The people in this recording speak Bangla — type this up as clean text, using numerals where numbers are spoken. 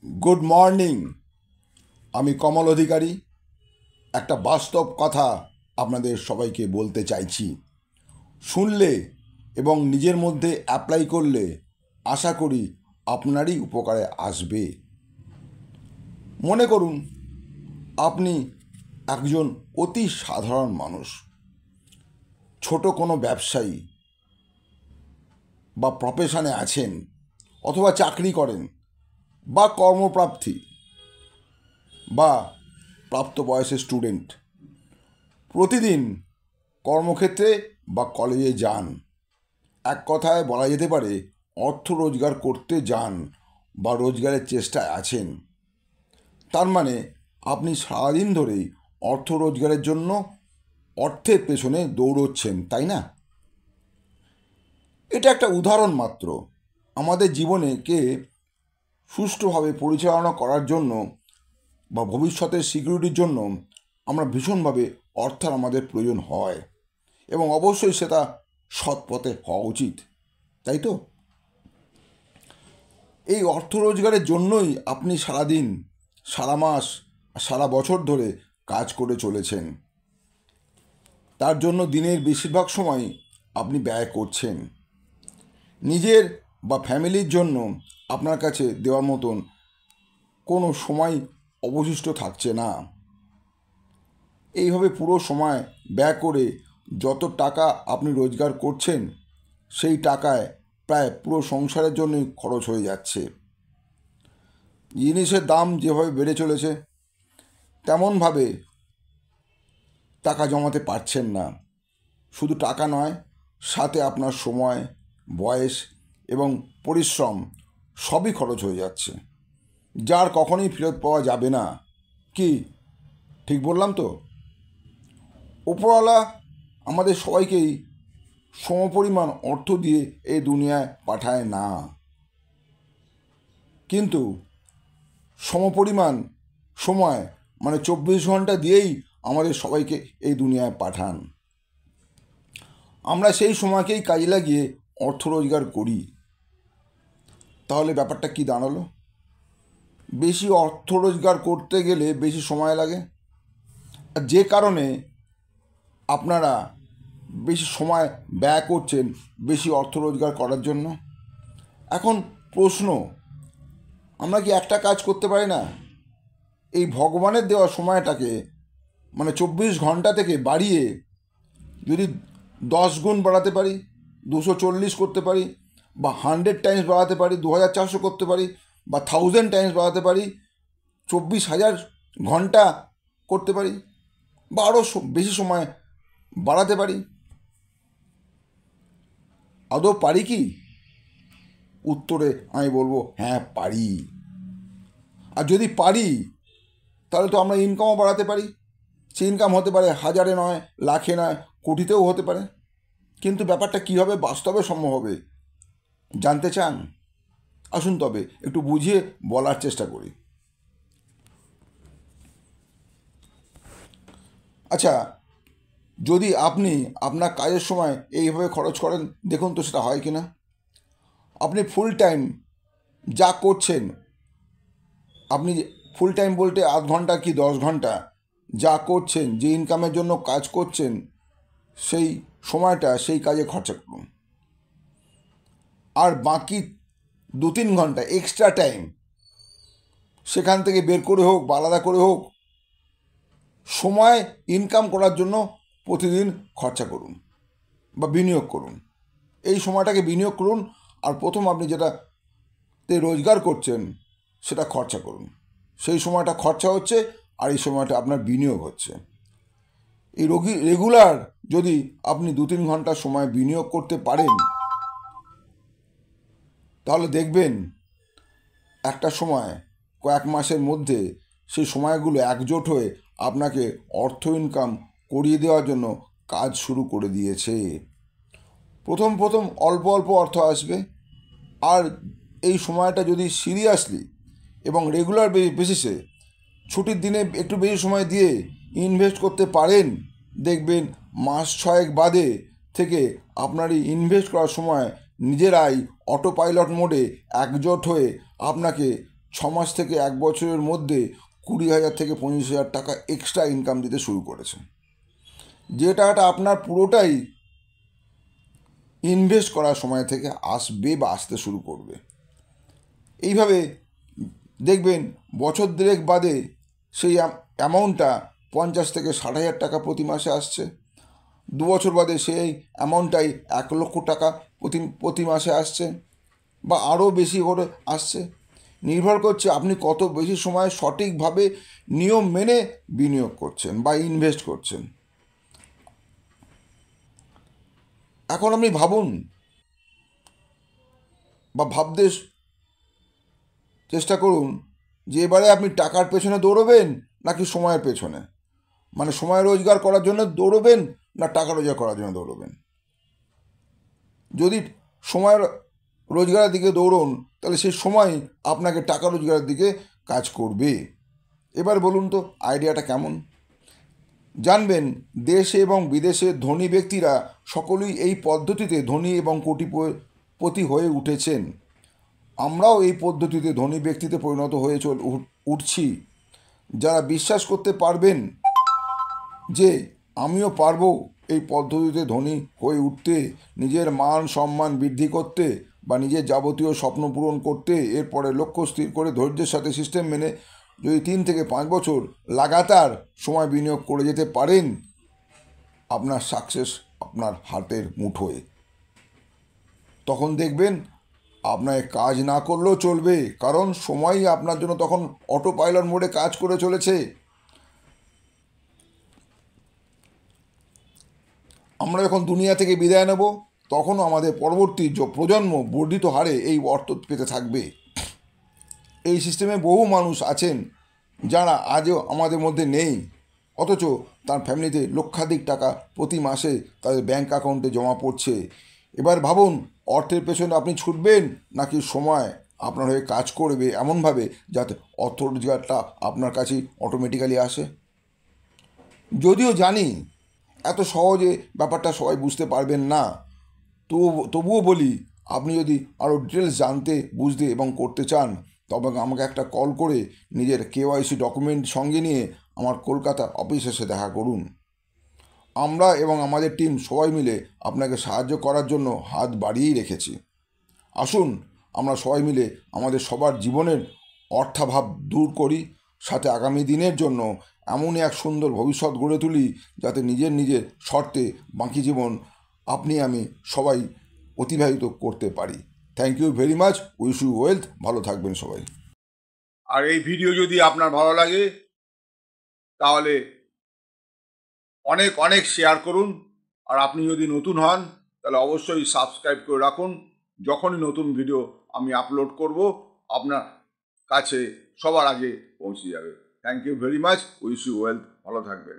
Good morning. আমি কমল অধিকারী একটা বাস্তব কথা আপনাদের সবাইকে বলতে চাইছি। শুনলে এবং নিজের মধ্যে অ্যাপ্লাই করলে আশা করি আপনারই উপকারে আসবে। মনে করুন আপনি একজন অতি সাধারণ মানুষ, ছোট কোনো ব্যবসায়ী বা প্রফেশনে আছেন, অথবা চাকরি করেন, বা কর্মপ্রার্থী, বা প্রাপ্তবয়সের স্টুডেন্ট। প্রতিদিন কর্মক্ষেত্রে বা কলেজে যান, এক কথায় বলা যেতে পারে অর্থ রোজগার করতে যান বা রোজগারের চেষ্টায় আছেন। তার মানে আপনি সারাদিন ধরেই অর্থ রোজগারের জন্য অর্থের পেছনে দৌড়চ্ছেন, তাই না? এটা একটা উদাহরণ মাত্র। আমাদের জীবনেকে সুষ্ঠুভাবে পরিচালনা করার জন্য বা ভবিষ্যতের সিকিউরিটির জন্য আমরা ভীষণভাবে অর্থের আমাদের প্রয়োজন হয়, এবং অবশ্যই সেটা সৎ পথে হওয়া উচিত, তাই তো? এই অর্থ রোজগারের জন্যই আপনি সারাদিন, সারা মাস, সারা বছর ধরে কাজ করে চলেছেন। তার জন্য দিনের বেশিরভাগ সময় আপনি ব্যয় করছেন। নিজের বা ফ্যামিলির জন্য আপনার কাছে দেওয়ার মতন কোনো সময় অবশিষ্ট থাকছে না। এইভাবে পুরো সময় ব্যয় করে যত টাকা আপনি রোজগার করছেন, সেই টাকায় প্রায় পুরো সংসারের জন্যই খরচ হয়ে যাচ্ছে। জিনিসের দাম যেভাবে বেড়ে চলেছে, তেমনভাবে টাকা জমাতে পারছেন না। শুধু টাকা নয়, সাথে আপনার সময়, বয়স এবং পরিশ্রম সবই খরচ হয়ে যাচ্ছে, যার কখনোই ফেরত পাওয়া যাবে না। কি ঠিক বললাম তো? ওপরওয়ালা আমাদের সবাইকেই সমপরিমাণ অর্থ দিয়ে এই দুনিয়ায় পাঠায় না, কিন্তু সমপরিমাণ সময় মানে 24 ঘন্টা দিয়েই আমাদের সবাইকে এই দুনিয়ায় পাঠান। আমরা সেই সময়কেই কাজে লাগিয়ে অর্থ রোজগার করি। তাহলে ব্যাপারটা কি দাঁড়ালো? বেশি অর্থ রোজগার করতে গেলে বেশি সময় লাগে, আর যে কারণে আপনারা বেশি সময় ব্যয় করছেন বেশি অর্থ রোজগার করার জন্য। এখন প্রশ্ন, আমরা কি একটা কাজ করতে পারি না? এই ভগবানের দেওয়া সময়টাকে মানে 24 ঘন্টা থেকে বাড়িয়ে যদি 10 গুণ বাড়াতে পারি, 240 করতে পারি, বা 100 টাইমস বাড়াতে পারি, 2400 করতে পারি, বা 1000 টাইমস বাড়াতে পারি, 24,000 ঘন্টা করতে পারি, বা আরও বেশি সময় বাড়াতে পারি। আদৌ পারি কি? উত্তরে আমি বলবো হ্যাঁ, পারি। আর যদি পারি, তাহলে তো আমরা ইনকামও বাড়াতে পারি। সে ইনকাম হতে পারে হাজারে নয়, লাখে নয়, কোটিতেও হতে পারে। কিন্তু ব্যাপারটা কীভাবে বাস্তবে সম্ভব হবে জানতে চান? আসুন তবে একটু বুঝিয়ে বলার চেষ্টা করি। আচ্ছা, যদি আপনি আপনার কাজের সময় এইভাবে খরচ করেন, দেখুন তো সেটা হয় কি না। আপনি ফুল টাইম যা করছেন, আপনি ফুল টাইম বলতে 8 ঘন্টা কি 10 ঘন্টা যা করছেন, যে ইনকামের জন্য কাজ করছেন, সেই সময়টা সেই কাজে খরচা করুন। আর বাকি 2-3 ঘন্টা এক্সট্রা টাইম সেখান থেকে বের করে হোক বা আলাদা করে হোক, সময় ইনকাম করার জন্য প্রতিদিন খরচা করুন বা বিনিয়োগ করুন। এই সময়টাকে বিনিয়োগ করুন, আর প্রথম আপনি যেটাতে রোজগার করছেন সেটা খরচা করুন। সেই সময়টা খরচা হচ্ছে, আর এই সময়টা আপনার বিনিয়োগ হচ্ছে। এই রেগুলার যদি আপনি 2-3 ঘন্টা সময় বিনিয়োগ করতে পারেন, তাহলে দেখবেন একটা সময় কয়েক মাসের মধ্যে সেই সময়গুলো একজোট হয়ে আপনাকে অর্থ ইনকাম করিয়ে দেওয়ার জন্য কাজ শুরু করে দিয়েছে। প্রথম প্রথম অল্প অল্প অর্থ আসবে, আর এই সময়টা যদি সিরিয়াসলি এবং রেগুলার বেসিসে ছুটির দিনে একটু বেশি সময় দিয়ে ইনভেস্ট করতে পারেন, দেখবেন মাস 6 বাদে থেকে আপনারই ইনভেস্ট করার সময় নিজেরাই অটো পাইলট মোডে একজোট হয়ে আপনাকে 6 মাস থেকে 1 বছরের মধ্যে 20,000 থেকে 25,000 টাকা এক্সট্রা ইনকাম দিতে শুরু করেছে। যে টাকাটা আপনার পুরোটাই ইনভেস্ট করার সময় থেকে আসবে বা আসতে শুরু করবে। এইভাবে দেখবেন বছর দেড়েক বাদে সেই অ্যামাউন্টটা 50 থেকে 60,000 টাকা প্রতি মাসে আসছে। 2 বছর বাদে সেই অ্যামাউন্টটাই 1 লক্ষ টাকা প্রতি মাসে আসছে, বা আরও বেশি করে আসছে। নির্ভর করছে আপনি কত বেশি সময় সঠিকভাবে নিয়ম মেনে বিনিয়োগ করছেন বা ইনভেস্ট করছেন। এখন আপনি ভাবুন বা ভাবতে চেষ্টা করুন যে এবারে আপনি টাকার পেছনে দৌড়বেন নাকি সময়ের পেছনে, মানে সময় রোজগার করার জন্য দৌড়বেন না টাকা রোজগার করার জন্য দৌড়বেন। যদি সময় রোজগারের দিকে দৌড়ন তাহলে সেই সময় আপনাকে টাকা রোজগারের দিকে কাজ করবে। এবার বলুন তো আইডিয়াটা কেমন? জানবেন দেশে এবং বিদেশে ধনী ব্যক্তিরা সকলেই এই পদ্ধতিতে ধনী এবং কোটিপতি হয়ে উঠেছেন। আমরাও এই পদ্ধতিতে ধনী ব্যক্তিতে পরিণত হয়ে উঠছি। যারা বিশ্বাস করতে পারবেন যে আমিও পারবো এই পদ্ধতিতে ধনী হয়ে উঠতে, নিজের মান সম্মান বৃদ্ধি করতে বা নিজের যাবতীয় স্বপ্ন পূরণ করতে, এরপরে লক্ষ্য স্থির করে ধৈর্যের সাথে সিস্টেম মেনে যদি 3 থেকে 5 বছর লাগাতার সময় বিনিয়োগ করে যেতে পারেন, আপনার সাকসেস আপনার হাতের মুঠোয়। তখন দেখবেন আপনাকে কাজ না করলেও চলবে, কারণ সময়ই আপনার জন্য তখন অটো পাইলট মোডে কাজ করে চলেছে। আমরা যখন দুনিয়া থেকে বিদায় নেব তখনও আমাদের পরবর্তী প্রজন্ম বর্ধিত হারে এই অর্থ পেতে থাকবে। এই সিস্টেমে বহু মানুষ আছেন যারা আজও আমাদের মধ্যে নেই, অথচ তার ফ্যামিলিতে লক্ষাধিক টাকা প্রতি মাসে তাদের ব্যাংক অ্যাকাউন্টে জমা পড়ছে। এবার ভাবুন অর্থের পেছনে আপনি ছুটবেন নাকি সময় আপনার হয়ে কাজ করবে এমনভাবে যাতে অর্থ রোজগারটা আপনার কাছে অটোমেটিক্যালি আসে। যদিও জানি এত সহজে ব্যাপারটা সবাই বুঝতে পারবেন না, তবুও বলি আপনি যদি আরও ডিটেলস জানতে বুঝতে এবং করতে চান তবে আমাকে একটা কল করে নিজের কেওয়াইসি ডকুমেন্ট সঙ্গে নিয়ে আমার কলকাতা অফিসে এসে দেখা করুন। আমরা এবং আমাদের টিম সবাই মিলে আপনাকে সাহায্য করার জন্য হাত বাড়িয়েই রেখেছি। আসুন আমরা সবাই মিলে আমাদের সবার জীবনের অর্থাভাব দূর করি, সাথে আগামী দিনের জন্য এমনই এক সুন্দর ভবিষ্যৎ গড়ে তুলি যাতে নিজের শর্তে বাকি জীবন আপনি আমি সবাই অতিবাহিত করতে পারি। Thank you very much. Wish you wealth. ভালো থাকবেন সবাই। আর এই ভিডিও যদি আপনার ভালো লাগে তাহলে অনেক অনেক শেয়ার করুন। আর আপনি যদি নতুন হন তাহলে অবশ্যই সাবস্ক্রাইব করে রাখুন। যখনই নতুন ভিডিও আমি আপলোড করব আপনার কাছে সবার আগে পৌঁছে যাবে। Thank you very much. Wish you wealth. ভালো থাকবেন।